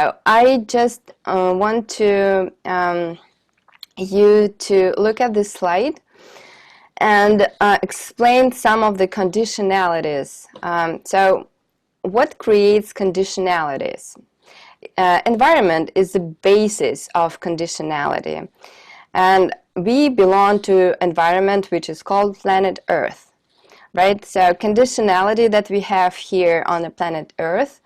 So I just want to you to look at this slide and explain some of the conditionalities. So what creates conditionalities? Environment is the basis of conditionality, and we belong to environment which is called planet Earth, right? So conditionality that we have here on the planet Earth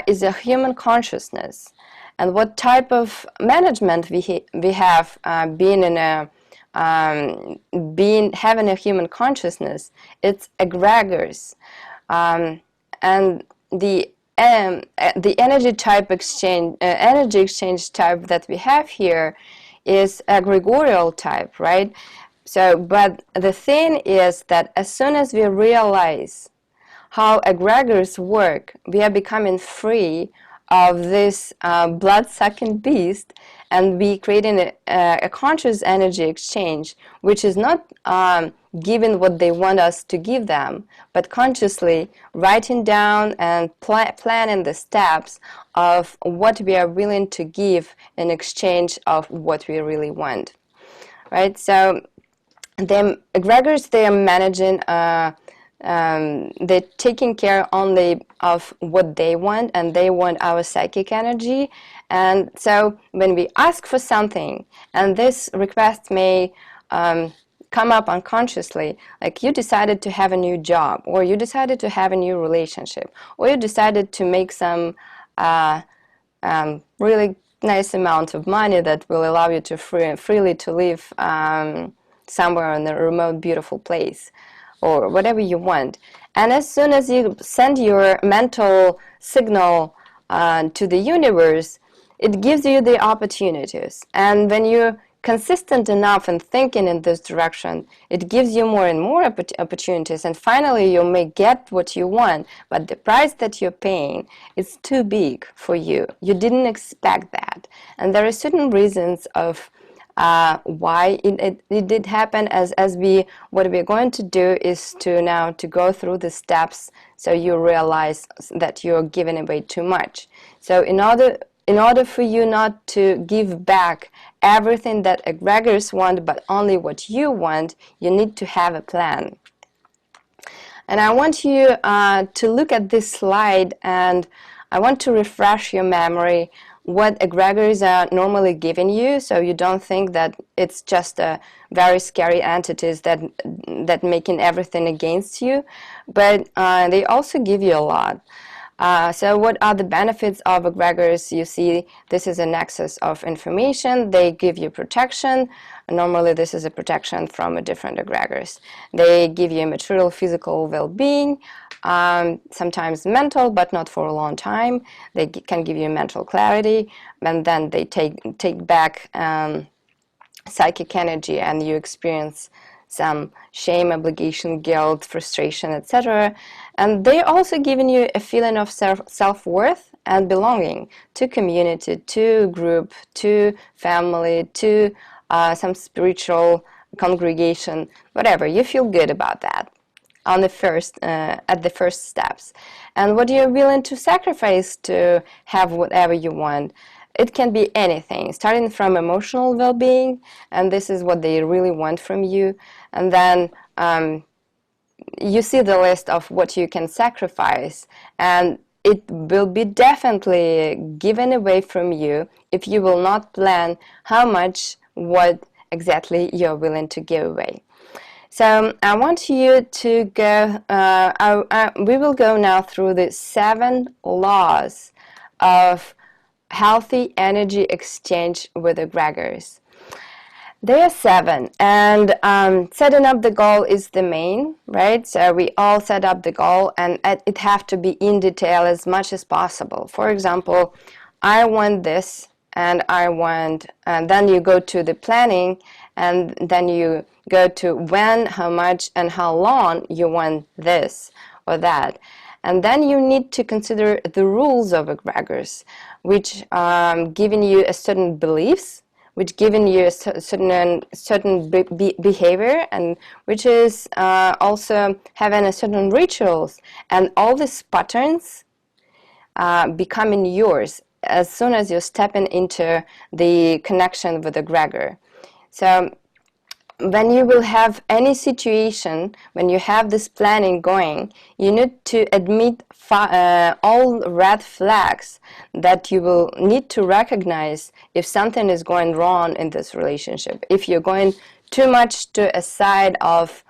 is a human consciousness. And what type of management we have been in a having a human consciousness, it's egregores, and the energy exchange type that we have here is egregorial type, right? So, but the thing is that as soon as we realize how egregores work, we are becoming free of this blood-sucking beast, and we creating a conscious energy exchange, which is not giving what they want us to give them, but consciously writing down and planning the steps of what we are willing to give in exchange of what we really want, right? So the egregores, they are managing they're taking care only of what they want, and they want our psychic energy. And so when we ask for something, and this request may come up unconsciously, like you decided to have a new job, or you decided to have a new relationship, or you decided to make some really nice amount of money that will allow you to freely to live somewhere in a remote, beautiful place, or whatever you want. And as soon as you send your mental signal to the universe, it gives you the opportunities. And when you're consistent enough in thinking in this direction, it gives you more and more opportunities, and finally you may get what you want, but the price that you're paying is too big for you. You didn't expect that. And there are certain reasons of why it did happen. What we're going to do is to go through the steps so you realize that you're giving away too much. So in order for you not to give back everything that egregores want, but only what you want, you need to have a plan. And I want you to look at this slide, and I want to refresh your memory what egregores are normally giving you, so you don't think that it's just a very scary entities that making everything against you, but they also give you a lot. So what are the benefits of egregores? You see, this is a nexus of information. They give you protection. Normally this is a protection from a different egregores. They give you material, physical well-being, sometimes mental, but not for a long time. They can give you mental clarity, and then they take back psychic energy, and you experience some shame, obligation, guilt, frustration, etc. And they're also giving you a feeling of self-worth and belonging to community, to group, to family, to some spiritual congregation, whatever. You feel good about that on the at the first steps. And what you're willing to sacrifice to have whatever you want. It can be anything, starting from emotional well-being, and this is what they really want from you. And then you see the list of what you can sacrifice, and it will be definitely given away from you if you will not plan how much, what exactly you're willing to give away. So I want you to go, we will go now through the 7 laws of healthy energy exchange with egregores. There are 7, and setting up the goal is the main, right? So we all set up the goal, and it have to be in detail as much as possible. For example, I want this, and I want, and then you go to the planning, and then you go to when, how much, and how long you want this or that. And then you need to consider the rules of egregores, which giving you a certain beliefs, which giving you a certain behavior, and which is also having a certain rituals, and all these patterns becoming yours. as soon as you're stepping into the connection with the egregor. So when you will have any situation, when you have this planning going, you need to admit all red flags that you will need to recognize if something is going wrong in this relationship. If you're going too much to a side of,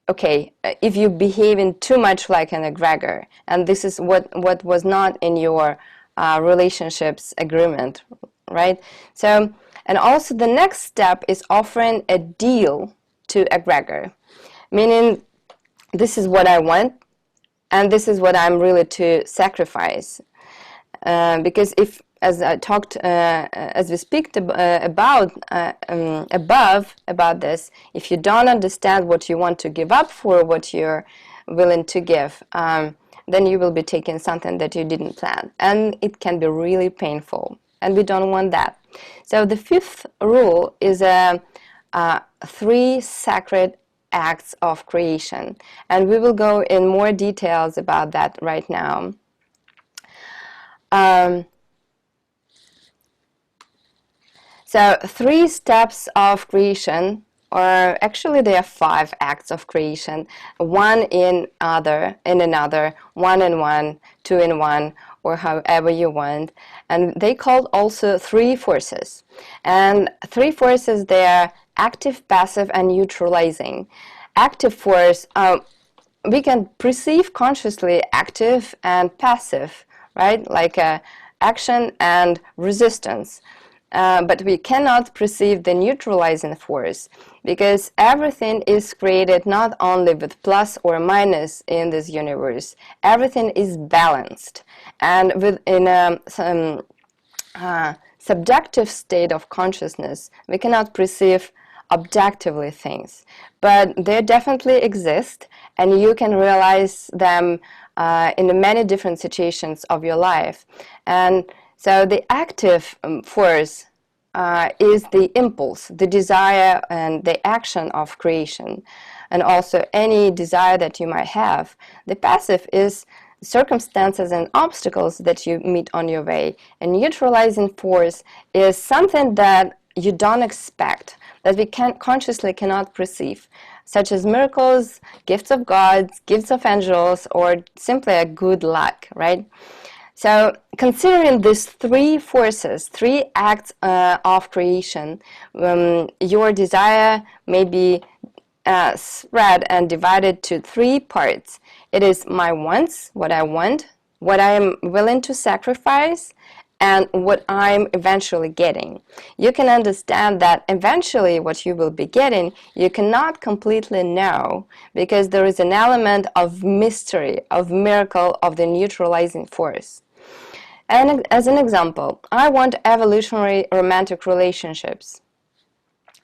okay, if you're behaving too much like an egregor, and this is what was not in your relationships agreement, right? So, and also the next step is offering a deal to egregor, meaning this is what I want, and this is what I'm really to sacrifice. Because if, as I talked, as we speak above about this, if you don't understand what you want to give up for what you're willing to give, then you will be taking something that you didn't plan, and it can be really painful, and we don't want that. So the fifth rule is 3 sacred acts of creation, and we will go in more details about that right now. So 3 steps of creation, or actually there are 5 acts of creation, 1 in another, 1 in 1, 2 in 1, or however you want, and they called also 3 forces. And 3 forces, they are active, passive, and neutralizing. Active force, we can perceive consciously active and passive, right? Like action and resistance. But we cannot perceive the neutralizing force, because everything is created not only with plus or minus in this universe. Everything is balanced, and within some subjective state of consciousness, we cannot perceive objectively things, but they definitely exist, and you can realize them in many different situations of your life. And so the active force is the impulse, the desire, and the action of creation, and also any desire that you might have. The passive is circumstances and obstacles that you meet on your way. And neutralizing force is something that you don't expect, that we consciously cannot perceive, such as miracles, gifts of gods, gifts of angels, or simply a good luck, right? So considering these 3 forces, 3 acts of creation, your desire may be spread and divided to 3 parts. It is my wants, what I want, what I am willing to sacrifice, and what I'm eventually getting. You can understand that eventually what you will be getting, you cannot completely know, because there is an element of mystery, of miracle, of the neutralizing force. And as an example, I want evolutionary romantic relationships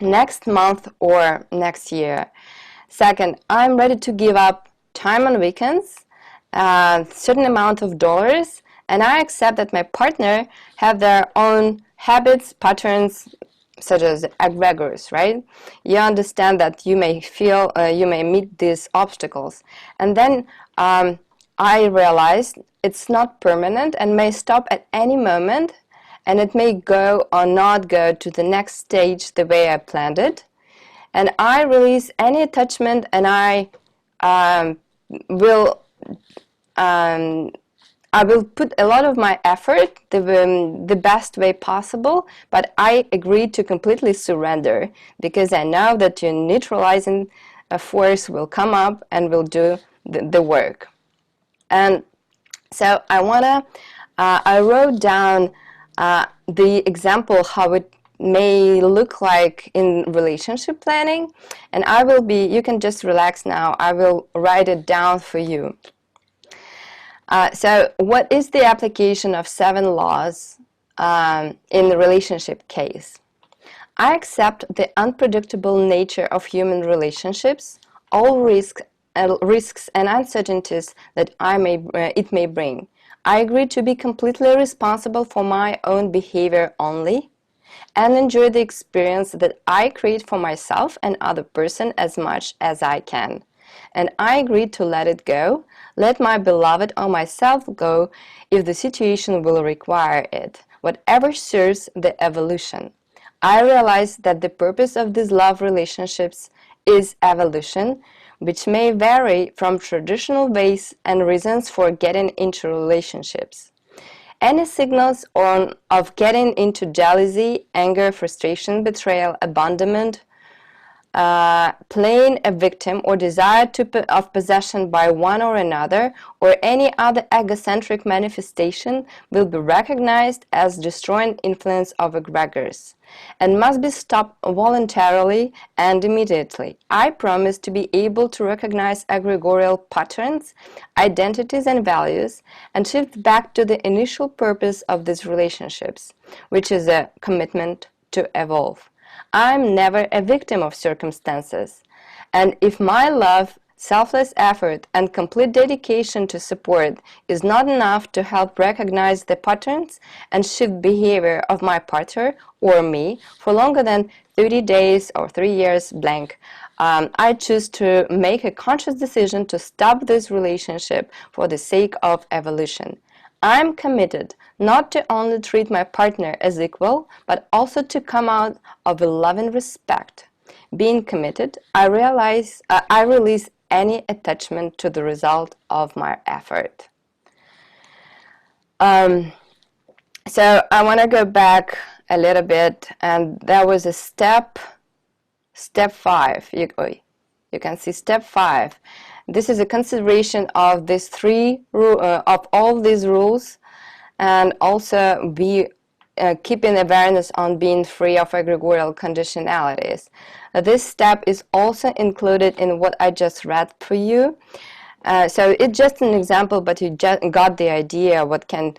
next month or next year. Second, I'm ready to give up time on weekends, a certain amount of dollars, and I accept that my partner have their own habits, patterns, such as egregores, right? You understand that you may feel, you may meet these obstacles. And then I realized it's not permanent and may stop at any moment, and it may go or not go to the next stage the way I planned it. And I release any attachment, and I will put a lot of my effort the best way possible, but I agree to completely surrender, because I know that your neutralizing force will come up and will do the work. And so I wrote down the example how it may look like in relationship planning, and you can just relax now, I will write it down for you. So what is the application of 7 laws in the relationship case? I accept the unpredictable nature of human relationships, all risks and uncertainties that it may bring. I agree to be completely responsible for my own behavior only, and enjoy the experience that I create for myself and other person as much as I can. and I agreed to let it go, let my beloved or myself go if the situation will require it, whatever serves the evolution. I realized that the purpose of these love relationships is evolution, which may vary from traditional ways and reasons for getting into relationships. Any signals of getting into jealousy, anger, frustration, betrayal, abandonment, playing a victim, or desire of possession by one or another, or any other egocentric manifestation will be recognized as destroying influence of egregores and must be stopped voluntarily and immediately. I promise to be able to recognize egregorial patterns, identities, and values, and shift back to the initial purpose of these relationships, which is a commitment to evolve. I'm never a victim of circumstances, and if my love, selfless effort, and complete dedication to support is not enough to help recognize the patterns and shift behavior of my partner or me for longer than 30 days or 3 years blank, I choose to make a conscious decision to stop this relationship for the sake of evolution. I'm committed not to only treat my partner as equal, but also to come out of a loving respect. Being committed, I release any attachment to the result of my effort. So I want to go back a little bit, and that was a step 5. You can see step 5. This is a consideration of these of all these rules, and also be keeping awareness on being free of egregorial conditionalities. This step is also included in what I just read for you. So it's just an example, but you just got the idea what can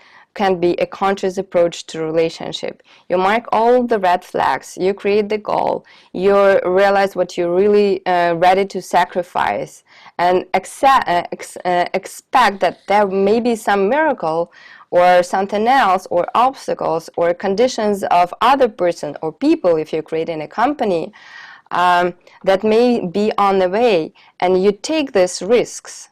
be a conscious approach to relationship. You mark all the red flags, you create the goal, you realize what you're really ready to sacrifice, and expect that there may be some miracle or something else, or obstacles or conditions of other person or people, if you're creating a company, that may be on the way, and you take these risks.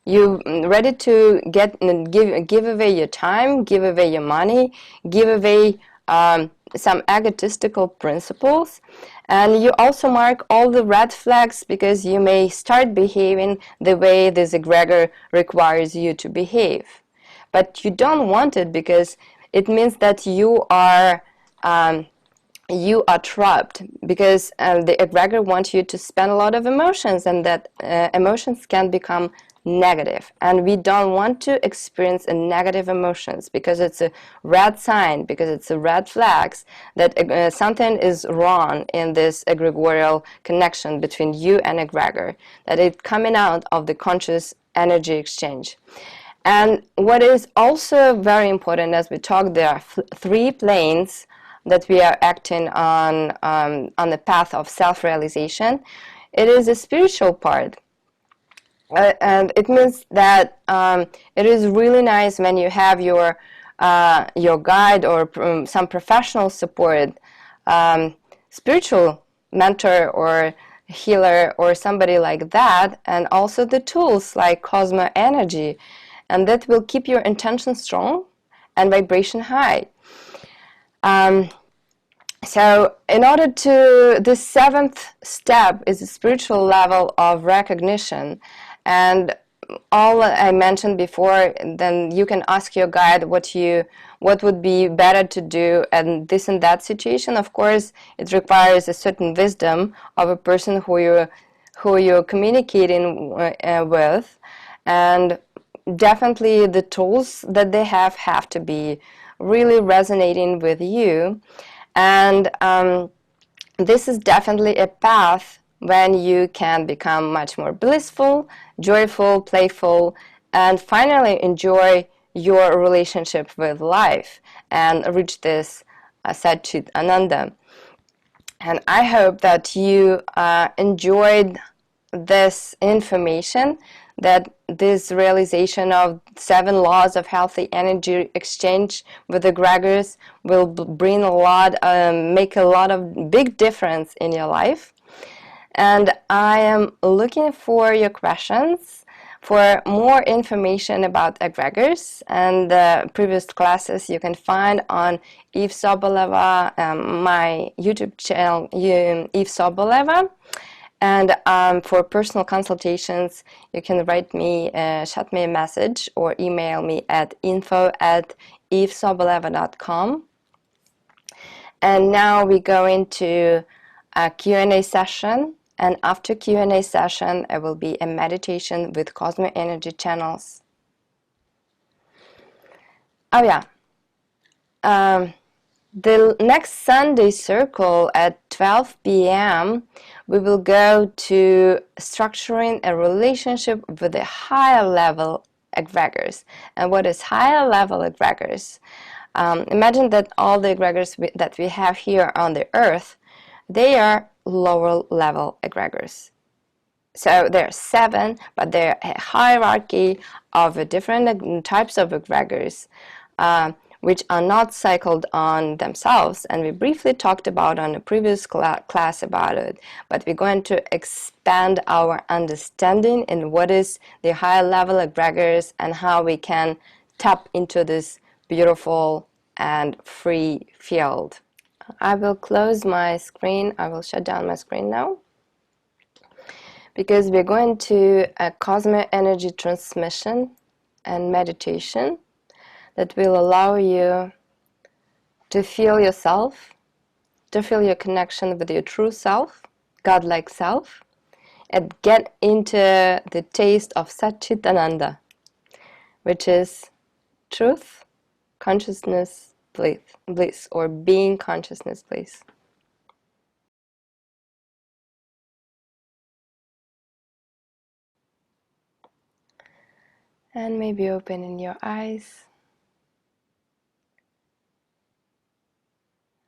You're ready to give away your time, give away your money, give away some egotistical principles, and you also mark all the red flags because you may start behaving the way this egregor requires you to behave. But you don't want it because it means that you are trapped, because the egregor wants you to spend a lot of emotions, and that emotions can become negative, and we don't want to experience a negative emotions because it's a red sign, because it's a red flags that something is wrong in this egregorial connection between you and egregor, that it's coming out of the conscious energy exchange. And what is also very important, as we talked, there are 3 planes that we are acting on the path of self-realization. It is a spiritual part. And it means that it is really nice when you have your guide or some professional support, spiritual mentor or healer or somebody like that, and also the tools like CosmoEnergy, and that will keep your intention strong and vibration high. So in order to, the 7th step is a spiritual level of recognition, and all I mentioned before, then you can ask your guide what would be better to do and this and that situation. Of course, it requires a certain wisdom of a person who you're communicating with, and definitely the tools that they have to be really resonating with you. And this is definitely a path when you can become much more blissful, joyful, playful, and finally enjoy your relationship with life and reach this Satchit Ananda. And I hope that you enjoyed this information, that this realization of 7 laws of healthy energy exchange with the egregores will bring make a lot of big difference in your life. And I am looking for your questions. For more information about egregores and previous classes, you can find on Eve Soboleva, my YouTube channel, Eve Soboleva. And for personal consultations, you can write me, shoot me a message, or email me at info@evesoboleva.com. And now we go into a Q&A session. And after Q&A session, it will be a meditation with CosmoEnergy channels. Oh yeah. The next Sunday circle at 12 p.m. we will go to structuring a relationship with the higher level egregores. And what is higher level egregores? Imagine that all the egregores that we have here on the earth, they are lower level egregores. So there are 7, but they're a hierarchy of different types of egregores, which are not cycled on themselves. And we briefly talked about on a previous class about it, but we're going to expand our understanding in what is the higher level egregores and how we can tap into this beautiful and free field. I will close my screen. I will shut down my screen now, because we're going to a CosmoEnergy transmission and meditation that will allow you to feel yourself, to feel your connection with your true self, godlike self, and get into the taste of Satchitananda, which is truth, consciousness, bliss, or being consciousness bliss. And maybe opening your eyes.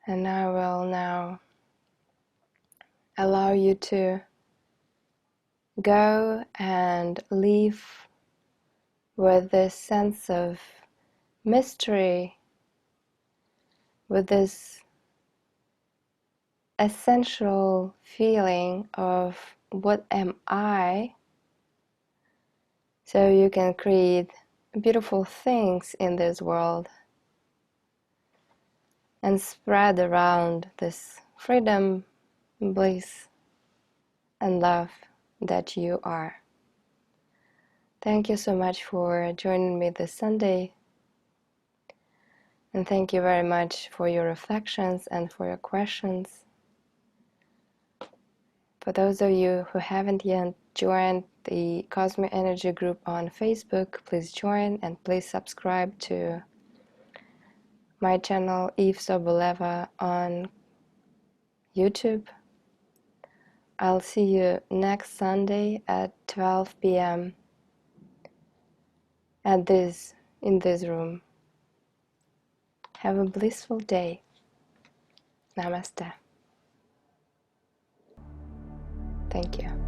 And I will now allow you to go and leave with this sense of mystery, with this essential feeling of what am I, so you can create beautiful things in this world and spread around this freedom, bliss, and love that you are. Thank you so much for joining me this Sunday, and thank you very much for your reflections and for your questions. For those of you who haven't yet joined the CosmoEnergy group on Facebook, please join, and please subscribe to my channel Eve Soboleva on YouTube. I'll see you next Sunday at 12 p.m. in this room. Have a blissful day. Namaste. Thank you.